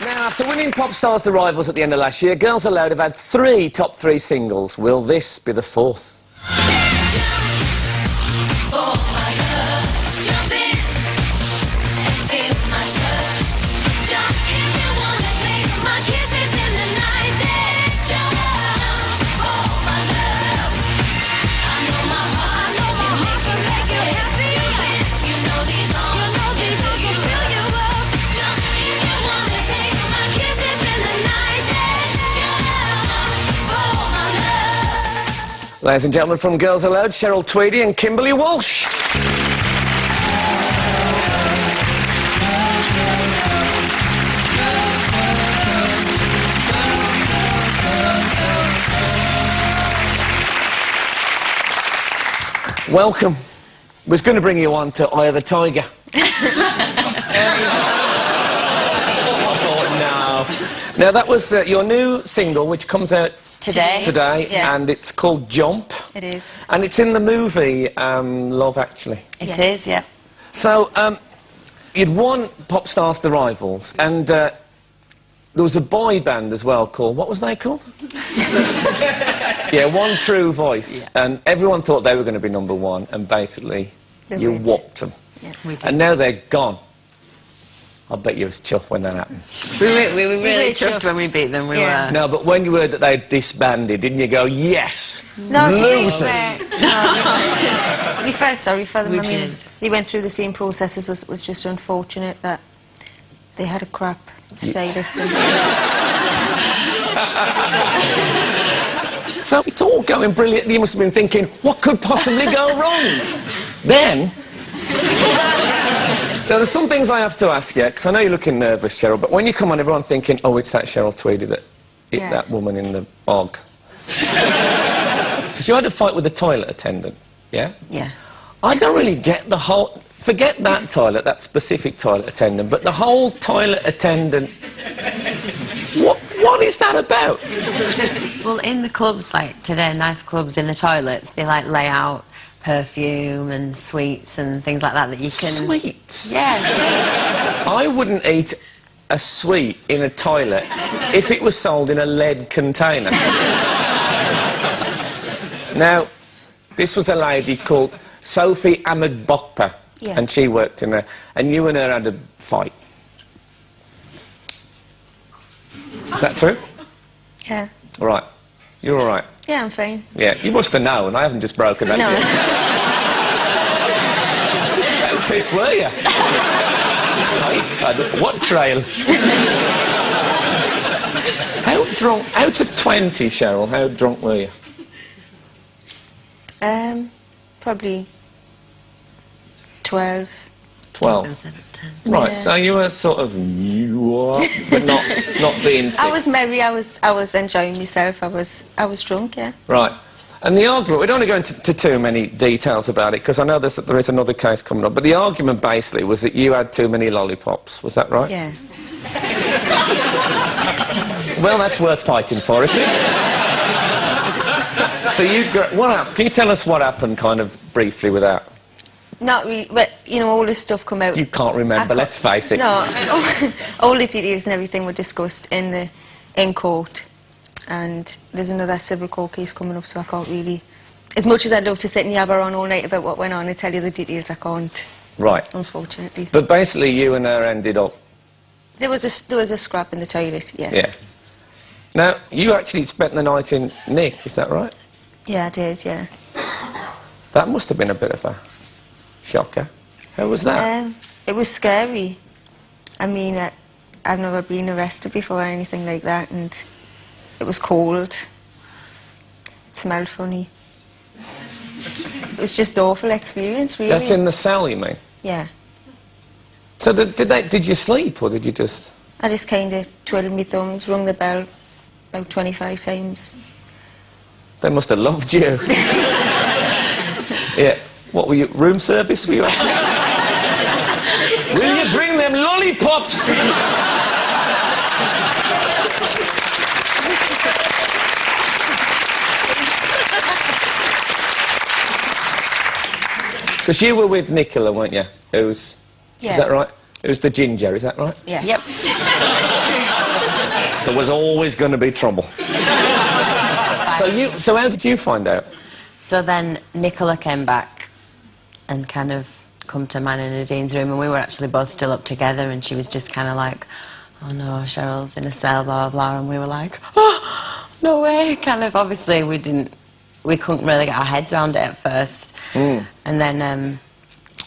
Now, after winning Pop Stars The Rivals at the end of last year, Girls Aloud have had 3 top 3 singles. Will this be the 4th? Ladies and gentlemen, from Girls Aloud, Cheryl Tweedy and Kimberley Walsh. Welcome. Was going to bring you on to Eye of the Tiger. Oh, no. Now, that was your new single, which comes out Today, yeah. And it's called Jump. It is. And it's in the movie Love Actually. It is, yeah. So, you'd won Pop Stars The Rivals, and there was a boy band as well called, what was they called? Yeah, One True Voice. Yeah. And everyone thought they were going to be #1, and basically you whopped them. Yeah, we did. And now they're gone. I bet you was chuffed when that happened. We were really chuffed when we beat them. We were. No, but when you heard that they'd disbanded, didn't you go, yes, no, losers? No. We felt sorry for them. I mean, they went through the same process as us. It was just unfortunate that they had a crap status. So it's all going brilliant. You must have been thinking, what could possibly go wrong? Then... Now, there's some things I have to ask you, because I know you're looking nervous, Cheryl, but when you come on, everyone's thinking, oh, it's that Cheryl Tweedy that hit that woman in the bog. Because you had a fight with the toilet attendant, yeah? Yeah. I don't really get the whole... Forget that toilet, that specific toilet attendant, but the whole toilet attendant... What is that about? Well, in the clubs, like today, nice clubs, in the toilets, they, like, lay out perfume and sweets and things like that you can... Sweets? Yes. I wouldn't eat a sweet in a toilet if it was sold in a lead container. Now, this was a lady called Sophie Ahmed Bokpa, and she worked in there, and you and her had a fight. Is that true? Yeah. All right. You're all right? Yeah, I'm fine. Yeah, you must have known. I haven't just broken that yet. How pissed were you? What trail? How drunk... Out of 20, Cheryl, how drunk were you? Probably 12. 12? Right, yeah. So you were sort of... but not being sick. I was merry, I was enjoying myself, I was drunk, yeah. Right. And the argument, we don't want to go into too many details about it, because I know there is another case coming up, but the argument basically was that you had too many lollipops, was that right? Yeah. Well, that's worth fighting for, isn't it? So what happened? Can you tell us what happened, kind of briefly, without... Not really, but, you know, all this stuff come out... You can't remember, let's face it. No, all the details and everything were discussed in court, and there's another civil court case coming up, so I can't really... As much as I'd love to sit and yabber on all night about what went on and tell you the details, I can't. Right. Unfortunately. But basically, you and her ended up... There was a scrap in the toilet, yes. Yeah. Now, you actually spent the night in Nick, is that right? Yeah, I did, yeah. That must have been a bit of a... shocker. How was that? It was scary. I mean, I've never been arrested before or anything like that, and it was cold. It smelled funny. It was just an awful experience, really. That's in the cell, you mean? Yeah. So did you sleep, or did you just... I just kind of twiddled my thumbs, rung the bell about 25 times. They must have loved you. Yeah. What were you, room service were you after? Will you bring them lollipops? Because you were with Nicola, weren't you? Who's... Yeah. Is that right? It was the ginger, is that right? Yes. Yep. There was always going to be trouble. So how did you find out? So then Nicola came back and kind of come to mine and Nadine's room, and we were actually both still up together, and she was just kind of like, oh no, Cheryl's in a cell, blah, blah, blah, and we were like, oh, no way, kind of, obviously we couldn't really get our heads around it at first. And then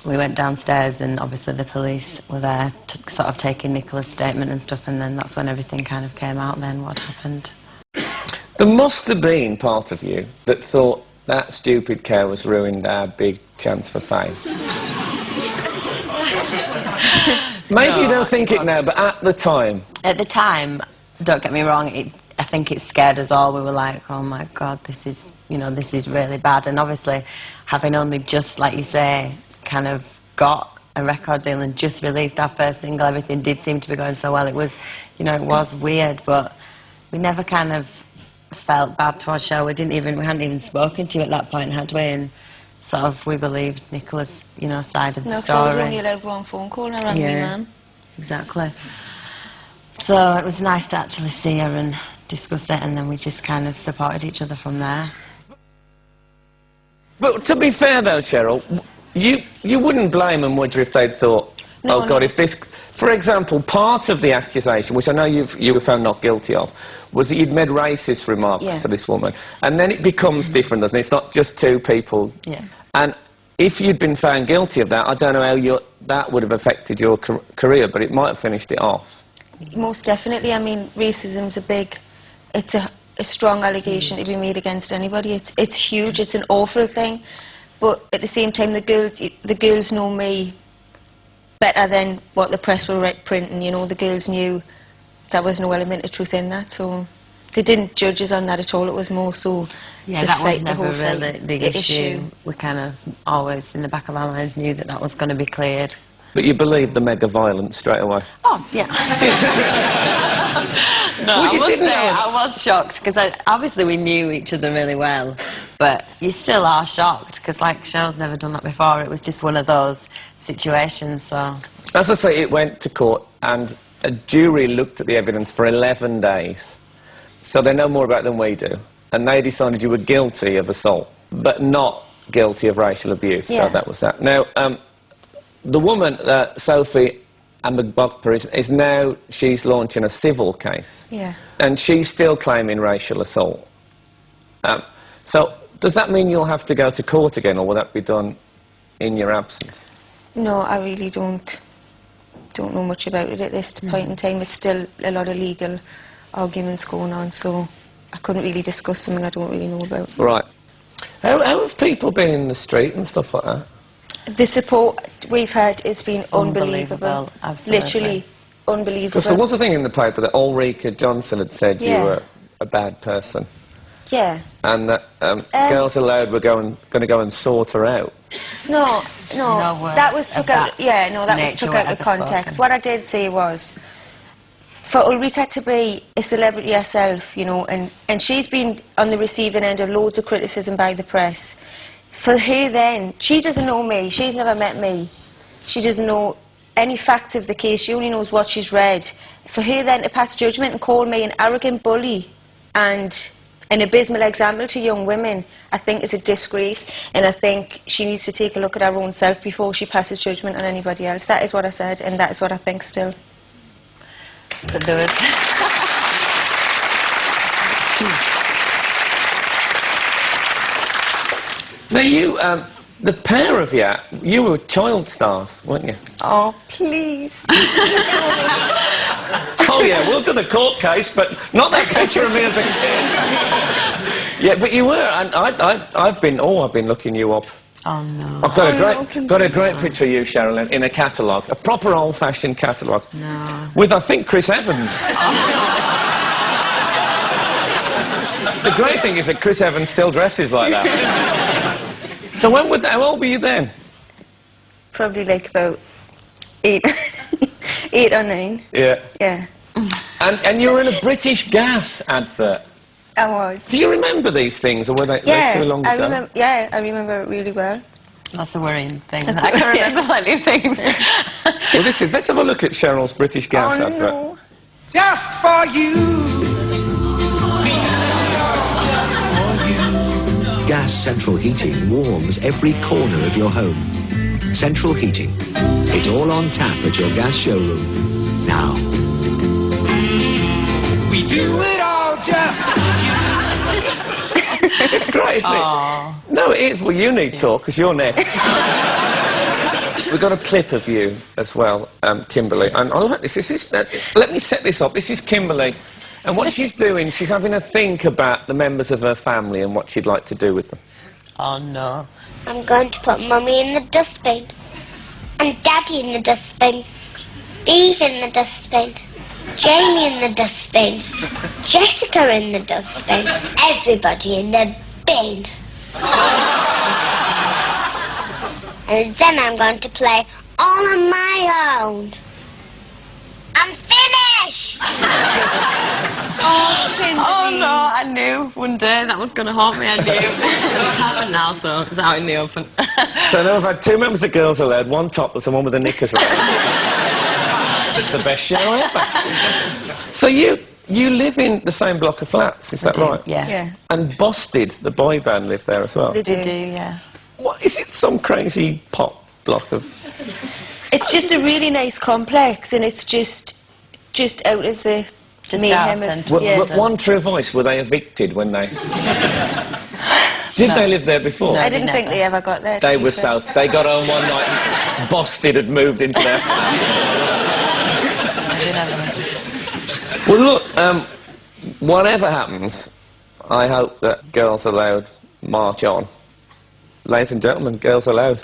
we went downstairs, and obviously the police were there sort of taking Nicola's statement and stuff, and then that's when everything kind of came out then, what happened. There must have been part of you that thought that stupid cow has ruined our big chance for fame. Maybe you don't think it now, but at the time... At the time, don't get me wrong, I think it scared us all. We were like, oh my God, this is, you know, this is really bad. And obviously, having only just, like you say, kind of got a record deal and just released our first single, everything did seem to be going so well. It was, you know, it was weird, but we never kind of felt bad towards Cheryl. We hadn't even spoken to you at that point, had we? And sort of, we believed Nicola's, you know, side of the story. No, because I was only allowed one phone call, and I rang my mum. Exactly. So it was nice to actually see her and discuss it, and then we just kind of supported each other from there. But to be fair though, Cheryl, you wouldn't blame them, would you, if they'd thought, no, oh God, no. if this... For example, part of the accusation, which I know you were found not guilty of, was that you'd made racist remarks to this woman. And then it becomes different, doesn't it? It's not just two people. Yeah. And if you'd been found guilty of that, I don't know how that would have affected your career, but it might have finished it off. Most definitely. I mean, racism's it's a strong allegation to be made against anybody. It's huge. It's an awful thing. But at the same time, the girls know me better than what the press were printing. You know, the girls knew there was no element of truth in that, so they didn't judge us on that at all. It was more so that was never really the issue. We kind of always, in the back of our minds, knew that was going to be cleared. But you believed the mega violence straight away? Oh, yeah. No, well, I must say, I was shocked, because obviously we knew each other really well, but you still are shocked, because, like, Cheryl's never done that before. It was just one of those situations, so... As I say, it went to court, and a jury looked at the evidence for 11 days. So they know more about it than we do. And they decided you were guilty of assault, but not guilty of racial abuse. Yeah. So that was that. Now, the woman, Sophie Ambagbockper, is now, she's launching a civil case. Yeah. And she's still claiming racial assault. So does that mean you'll have to go to court again, or will that be done in your absence? No, I really don't know much about it at this point in time. It's still a lot of legal arguments going on, so I couldn't really discuss something I don't really know about. Right. How have people been in the street and stuff like that? The support we've had has been unbelievable. Absolutely. Literally unbelievable. Because there was a thing in the paper that Ulrika Johnson had said you were a bad person. Yeah. And that Girls Aloud were going to go and sort her out. No, that was took out. Yeah, no, that was took out of context. Spoken. What I did say was, for Ulrika to be a celebrity herself, you know, and she's been on the receiving end of loads of criticism by the press. For her then, she doesn't know me, she's never met me, she doesn't know any facts of the case, she only knows what she's read. For her then to pass judgment and call me an arrogant bully and an abysmal example to young women, I think is a disgrace, and I think she needs to take a look at her own self before she passes judgment on anybody else. That is what I said, and that is what I think still. But there was... Now you, the pair of you were child stars, weren't you? Oh, please. Oh yeah, we'll do the court case, but not that picture of me as a kid. Yeah, but you were, and I've been looking you up. Oh no. I've got a great picture of you, Cheryl, in a catalogue, a proper old-fashioned catalogue. No. With, I think, Chris Evans. The great thing is that Chris Evans still dresses like that. So how old were you then? Probably like about 8 or 9. Yeah. Yeah. And you were in a British Gas advert. I was. Do you remember these things, or were they too long ago? I remember it really well. That's the worrying thing. I can remember plenty of things. Well, let's have a look at Cheryl's British Gas advert. No. Just for you. Gas central heating warms every corner of your home. Central heating. It's all on tap at your gas showroom. Now. We do it all just for It's great, isn't it? No, it is. Well, you need talk, because you're next. We've got a clip of you as well, Kimberley. And I like this. Let me set this up. This is Kimberley. And what she's doing, she's having a think about the members of her family and what she'd like to do with them. Oh, no. I'm going to put Mummy in the dustbin, and Daddy in the dustbin, Steve in the dustbin, Jamie in the dustbin, Jessica in the dustbin, everybody in the bin. And then I'm going to play all on my own. I'm finished! Oh, no, I knew one day that was going to haunt me. I knew. It's happened now, so it's out in the open. So now we've had 2 members of Girls Aloud, one topless and one with the knickers around. It's the best show ever. So you live in the same block of flats, is that right? Yeah. Yeah. And Busted, the boy band, live there as well? They They do. do, yeah. What, is it some crazy pop block of... It's just a really nice complex, and it's just out of the Just mayhem out of... centre. Yeah. One true voice, were they evicted when they... Did they live there before? No. I didn't think never. they ever got there. to They be were fair. south. They got home one night and Busted had moved into their flat. I did have them. Well, look, whatever happens, I hope that Girls Aloud march on. Ladies and gentlemen, Girls Aloud.